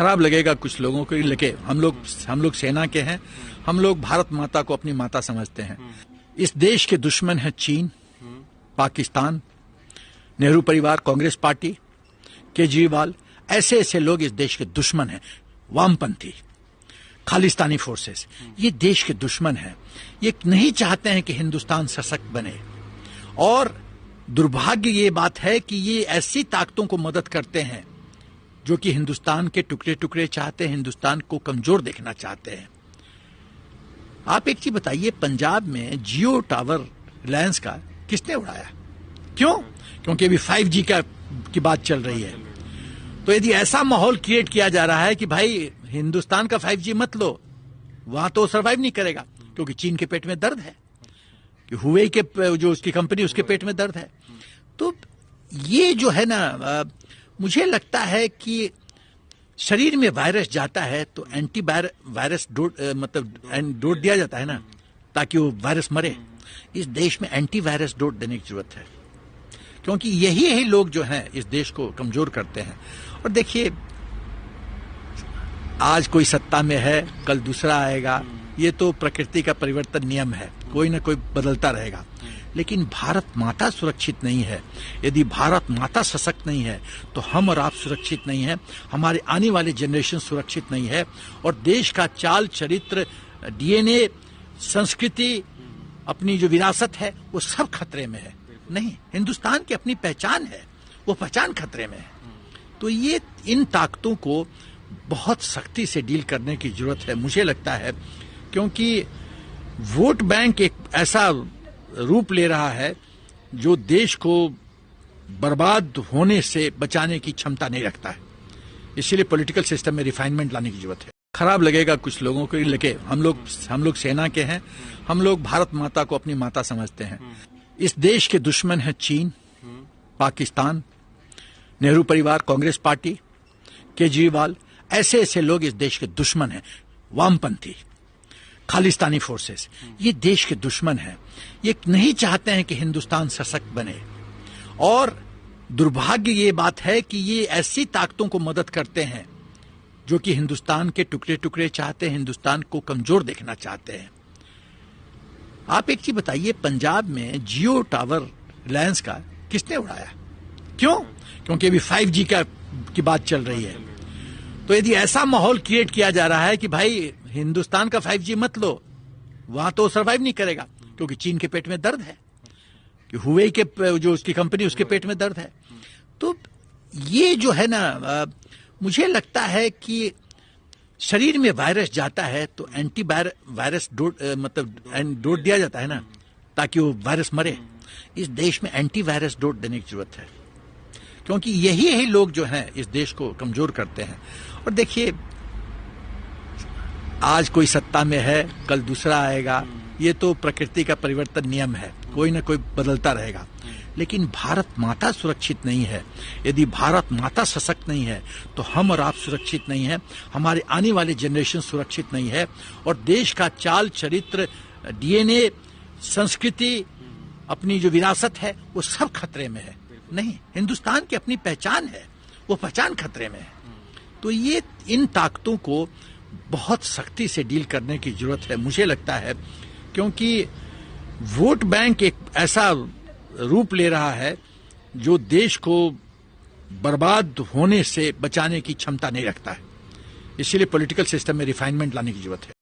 खराब लगेगा कुछ लोगों को, लेकिन हम लोग सेना के हैं। हम लोग भारत माता को अपनी माता समझते हैं। इस देश के दुश्मन है चीन, पाकिस्तान, नेहरू परिवार, कांग्रेस पार्टी, केजरीवाल, ऐसे ऐसे लोग इस देश के दुश्मन हैं। वामपंथी, खालिस्तानी फोर्सेस, ये देश के दुश्मन हैं। ये नहीं चाहते हैं कि हिंदुस्तान सशक्त बने। और दुर्भाग्य ये बात है कि ये ऐसी ताकतों को मदद करते हैं जो कि हिंदुस्तान के टुकड़े टुकड़े चाहते हैं, हिंदुस्तान को कमजोर देखना चाहते हैं। आप एक चीज बताइए, पंजाब में जियो टावर रिलायंस का किसने उड़ाया? क्यों? क्योंकि अभी 5G की बात चल रही है। तो यदि ऐसा माहौल क्रिएट किया जा रहा है कि भाई हिंदुस्तान का 5G मत लो, वहां तो सर्वाइव नहीं करेगा, क्योंकि चीन के पेट में दर्द है, कि हुए के जो उसकी कंपनी, उसके पेट में दर्द है। तो ये जो है ना, मुझे लगता है कि शरीर में वायरस जाता है तो एंटी वायरस डोज दिया जाता है ना, ताकि वो वायरस मरे। इस देश में एंटी वायरस डोज देने की जरूरत है, क्योंकि यही लोग जो हैं इस देश को कमजोर करते हैं। और देखिए, आज कोई सत्ता में है, कल दूसरा आएगा। ये तो प्रकृति का परिवर्तन नियम है, कोई ना कोई बदलता रहेगा। लेकिन भारत माता सुरक्षित नहीं है, यदि भारत माता सशक्त नहीं है तो हम और आप सुरक्षित नहीं है, हमारे आने वाले जनरेशन सुरक्षित नहीं है। और देश का चाल चरित्र, DNA, संस्कृति, अपनी जो विरासत है, वो सब खतरे में है। नहीं, हिंदुस्तान की अपनी पहचान है, वो पहचान खतरे में है। तो ये इन ताकतों को बहुत सख्ती से डील करने की जरूरत है, मुझे लगता है, क्योंकि वोट बैंक एक ऐसा रूप ले रहा है जो देश को बर्बाद होने से बचाने की क्षमता नहीं रखता है। इसीलिए पॉलिटिकल सिस्टम में रिफाइनमेंट लाने की जरूरत है। खराब लगेगा कुछ लोगों को, लेकिन हम लोग सेना के हैं। हम लोग भारत माता को अपनी माता समझते हैं। इस देश के दुश्मन है चीन, पाकिस्तान, नेहरू परिवार, कांग्रेस पार्टी, केजरीवाल, ऐसे ऐसे लोग इस देश के दुश्मन हैं। वामपंथी, खालिस्तानी फोर्सेस, ये देश के दुश्मन हैं। ये नहीं चाहते हैं कि हिंदुस्तान सशक्त बने। और दुर्भाग्य ये बात है कि ये ऐसी ताकतों को मदद करते हैं जो कि हिंदुस्तान के टुकड़े टुकड़े चाहते हैं, हिंदुस्तान को कमजोर देखना चाहते हैं। आप एक चीज बताइए, पंजाब में जियो टावर रिलायंस का किसने उड़ाया? क्यों? क्योंकि अभी 5G की बात चल रही है। तो यदि ऐसा माहौल क्रिएट किया जा रहा है कि भाई हिंदुस्तान का 5G मत लो, वहां तो सर्वाइव नहीं करेगा, क्योंकि चीन के पेट में दर्द है, कि हुए के जो उसकी कंपनी, उसके पेट में दर्द है। तो ये जो है ना, मुझे लगता है कि शरीर में वायरस जाता है तो एंटी वायरस डोज दिया जाता है ना, ताकि वो वायरस मरे। इस देश में एंटी वायरस डोज देने की जरूरत है, क्योंकि यही लोग जो हैं इस देश को कमजोर करते हैं। और देखिए, आज कोई सत्ता में है, कल दूसरा आएगा। ये तो प्रकृति का परिवर्तन नियम है, कोई ना कोई बदलता रहेगा। लेकिन भारत माता सुरक्षित नहीं है, यदि भारत माता सशक्त नहीं है तो हम और आप सुरक्षित नहीं है, हमारे आने वाले जनरेशन सुरक्षित नहीं है। और देश का चाल चरित्र, DNA, संस्कृति, अपनी जो विरासत है, वो सब खतरे में है। नहीं, हिंदुस्तान की अपनी पहचान है, वो पहचान खतरे में है। तो ये इन ताकतों को बहुत सख्ती से डील करने की जरूरत है, मुझे लगता है, क्योंकि वोट बैंक एक ऐसा रूप ले रहा है जो देश को बर्बाद होने से बचाने की क्षमता नहीं रखता है। इसीलिए पॉलिटिकल सिस्टम में रिफाइनमेंट लाने की जरूरत है।